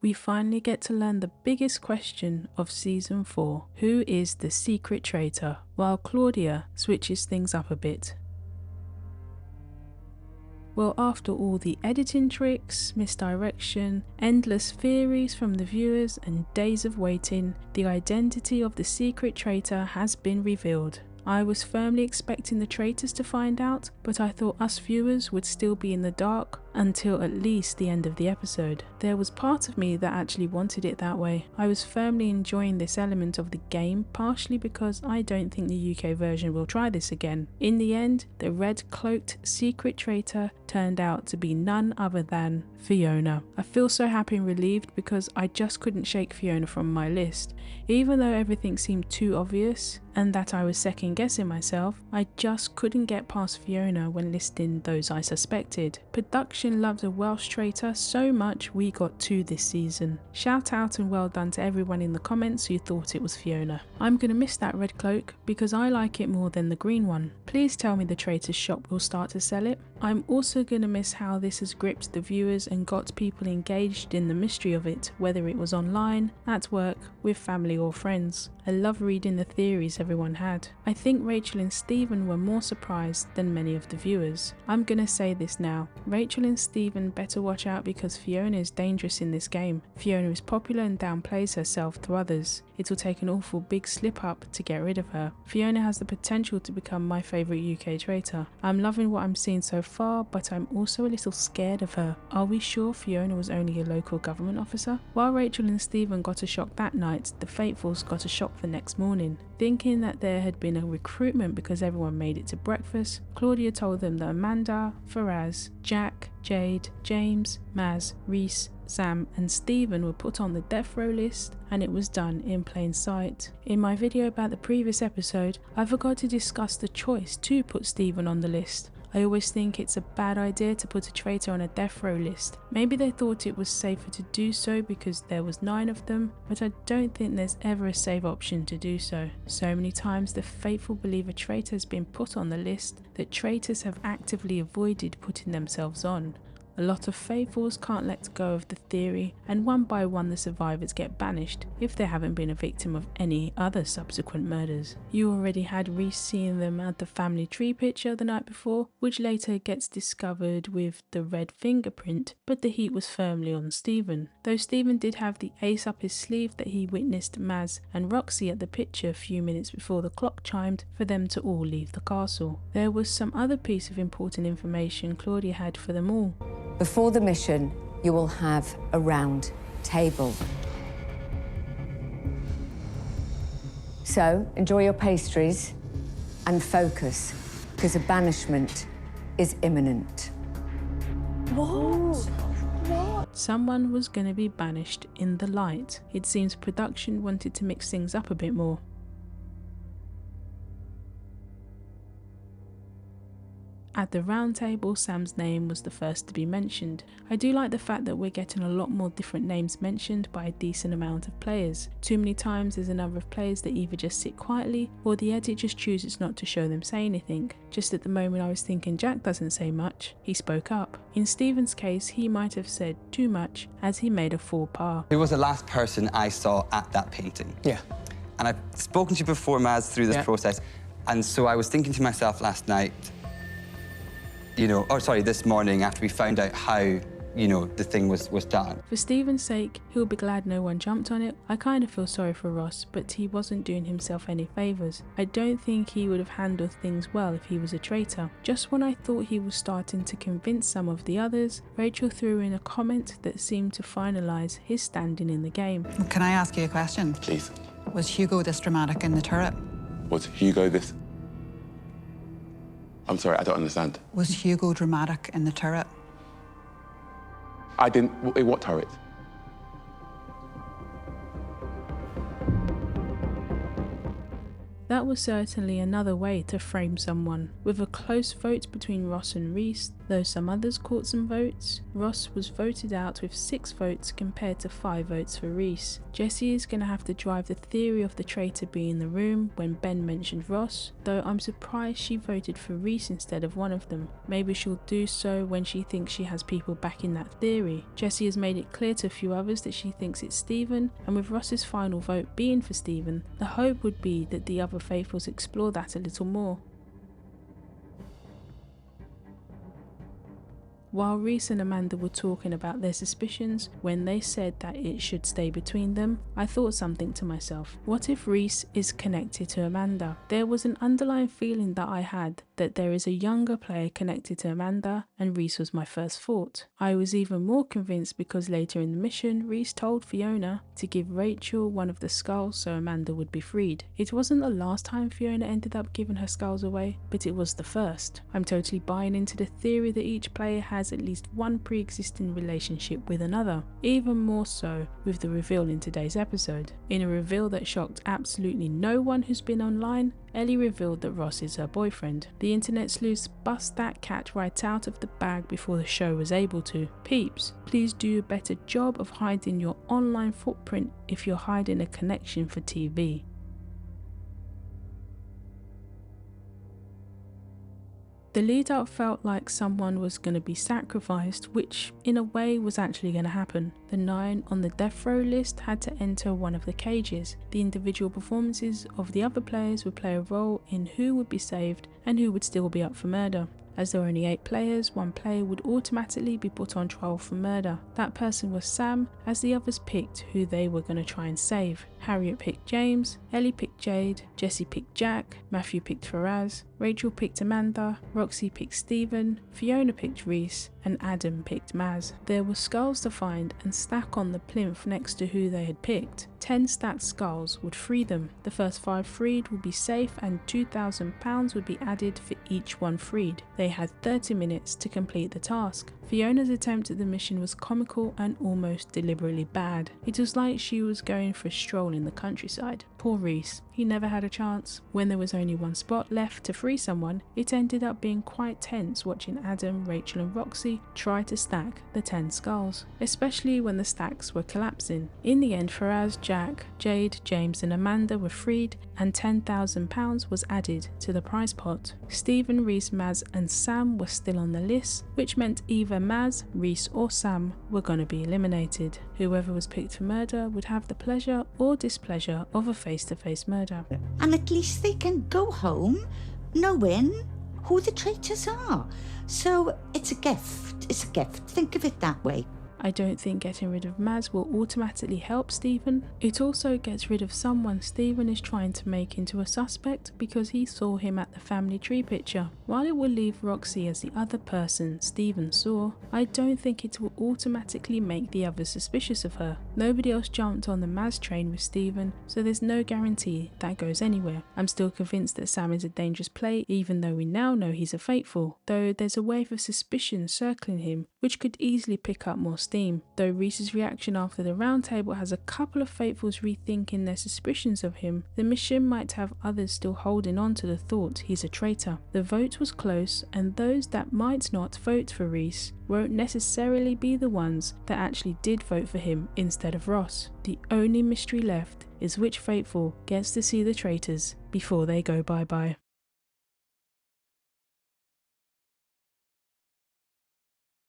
we finally get to learn the biggest question of season 4. Who is the secret traitor? While Claudia switches things up a bit. Well, after all the editing tricks, misdirection, endless theories from the viewers and days of waiting, the identity of the secret traitor has been revealed. I was firmly expecting the traitors to find out, but I thought us viewers would still be in the dark until at least the end of the episode. There was part of me that actually wanted it that way. I was firmly enjoying this element of the game, partially because I don't think the UK version will try this again. In the end, the red-cloaked secret traitor turned out to be none other than Fiona. I feel so happy and relieved because I just couldn't shake Fiona from my list. Even though everything seemed too obvious and that I was second guessing myself, I just couldn't get past Fiona when listing those I suspected. Production loved a Welsh traitor so much we got 2 this season. Shout out and well done to everyone in the comments who thought it was Fiona. I'm gonna miss that red cloak because I like it more than the green one. Please tell me the Traitors shop will start to sell it. I'm also gonna miss how this has gripped the viewers and got people engaged in the mystery of it, whether it was online, at work, with family or friends. I love reading the theories everyone had. I think Rachel and Stephen were more surprised than many of the viewers. I'm gonna say this now. Rachel and Stephen better watch out because Fiona is dangerous in this game. Fiona is popular and downplays herself to others. It will take an awful big slip up to get rid of her. Fiona has the potential to become my favourite UK traitor. I'm loving what I'm seeing so far, but I'm also a little scared of her. Are we sure Fiona was only a local government officer? While Rachel and Stephen got a shock that night, the Faithfuls got a shock the next morning. Thinking that there had been a recruitment because everyone made it to breakfast, Claudia told them that Amanda, Faraz, Jack, Jade, James, Maz, Reese, Sam and Stephen were put on the death row list, and it was done in plain sight. In my video about the previous episode, I forgot to discuss the choice to put Stephen on the list. I always think it's a bad idea to put a traitor on a death row list. Maybe they thought it was safer to do so because there was 9 of them, but I don't think there's ever a safe option to do so. So many times the faithful believe a traitor has been put on the list that traitors have actively avoided putting themselves on. A lot of faithfuls can't let go of the theory, and one by one the survivors get banished if they haven't been a victim of any other subsequent murders. You already had Reese seeing them at the family tree picture the night before, which later gets discovered with the red fingerprint, but the heat was firmly on Stephen. Though Stephen did have the ace up his sleeve that he witnessed Maz and Roxy at the picture a few minutes before the clock chimed for them to all leave the castle. There was some other piece of important information Claudia had for them all. Before the mission, you will have a round table. So, enjoy your pastries and focus, because a banishment is imminent. What? Someone was going to be banished in the light. It seems production wanted to mix things up a bit more. At the round table, Sam's name was the first to be mentioned. I do like the fact that we're getting a lot more different names mentioned by a decent amount of players. Too many times there's a number of players that either just sit quietly or the edit just chooses not to show them say anything. Just at the moment I was thinking Jack doesn't say much, he spoke up. In Stephen's case, he might have said too much as he made a faux pas. Who was the last person I saw at that painting? Yeah. And I've spoken to you before, Maz, through this process, and so I was thinking to myself last night, this morning after we found out how, the thing was done. For Stephen's sake, he'll be glad no one jumped on it. I kind of feel sorry for Ross, but he wasn't doing himself any favours. I don't think he would have handled things well if he was a traitor. Just when I thought he was starting to convince some of the others, Rachel threw in a comment that seemed to finalise his standing in the game. Can I ask you a question? Please. Was Hugo this dramatic in the turret? Was Hugo this? I'm sorry, I don't understand. Was Hugo dramatic in the turret? I didn't... What turret? That was certainly another way to frame someone. With a close vote between Ross and Reese, Though some others caught some votes, Ross was voted out with 6 votes compared to 5 votes for Reese. Jessie is going to have to drive the theory of the traitor being in the room when Ben mentioned Ross, though I'm surprised she voted for Reese instead of one of them. Maybe she'll do so when she thinks she has people backing that theory. Jessie has made it clear to a few others that she thinks it's Stephen, and with Ross's final vote being for Stephen, the hope would be that the other faithfuls explore that a little more. While Reese and Amanda were talking about their suspicions when they said that it should stay between them, I thought something to myself. What if Reese is connected to Amanda? There was an underlying feeling that I had that there is a younger player connected to Amanda, and Reese was my first thought. I was even more convinced because later in the mission, Reese told Fiona to give Rachel one of the skulls so Amanda would be freed. It wasn't the last time Fiona ended up giving her skulls away, but it was the first. I'm totally buying into the theory that each player has at least one pre-existing relationship with another, even more so with the reveal in today's episode. In a reveal that shocked absolutely no one who's been online, Ellie revealed that Ross is her boyfriend. The internet sleuths bust that cat right out of the bag before the show was able to. Peeps, please do a better job of hiding your online footprint if you're hiding a connection for TV. The lead up felt like someone was going to be sacrificed, which in a way was actually going to happen. The 9 on the death row list had to enter one of the cages. The individual performances of the other players would play a role in who would be saved and who would still be up for murder. As there were only 8 players, one player would automatically be put on trial for murder. That person was Sam, as the others picked who they were going to try and save. Harriet picked James, Ellie picked Jade, Jessie picked Jack, Matthew picked Faraz, Rachel picked Amanda, Roxy picked Stephen, Fiona picked Reese, and Adam picked Maz. There were skulls to find and stack on the plinth next to who they had picked. 10 stacked skulls would free them. The first 5 freed would be safe and £2,000 would be added for each one freed. They had 30 minutes to complete the task. Fiona's attempt at the mission was comical and almost deliberately bad. It was like she was going for a stroll in the countryside. Poor Reese, he never had a chance. When there was only one spot left to free someone, it ended up being quite tense watching Adam, Rachel and Roxy try to stack the 10 skulls, especially when the stacks were collapsing. In the end, Faraz, Jack, Jade, James and Amanda were freed and £10,000 was added to the prize pot. Stephen, Reese, Maz and Sam were still on the list, which meant either Maz, Reese or Sam were going to be eliminated. Whoever was picked for murder would have the pleasure or displeasure of a face-to-face murder. And at least they can go home knowing who the traitors are. So it's a gift. It's a gift. Think of it that way. I don't think getting rid of Maz will automatically help Stephen. It also gets rid of someone Stephen is trying to make into a suspect because he saw him at the family tree picture. While it will leave Roxy as the other person Stephen saw, I don't think it will automatically make the others suspicious of her. Nobody else jumped on the Maz train with Stephen, so there's no guarantee that goes anywhere. I'm still convinced that Sam is a dangerous play, even though we now know he's a faithful, though there's a wave of suspicion circling him, which could easily pick up more steam. Though Reese's reaction after the round table has a couple of faithfuls rethinking their suspicions of him, the mission might have others still holding on to the thought he's a traitor. The vote was close, and those that might not vote for Reese won't necessarily be the ones that actually did vote for him instead of Ross. The only mystery left is which faithful gets to see the traitors before they go bye-bye.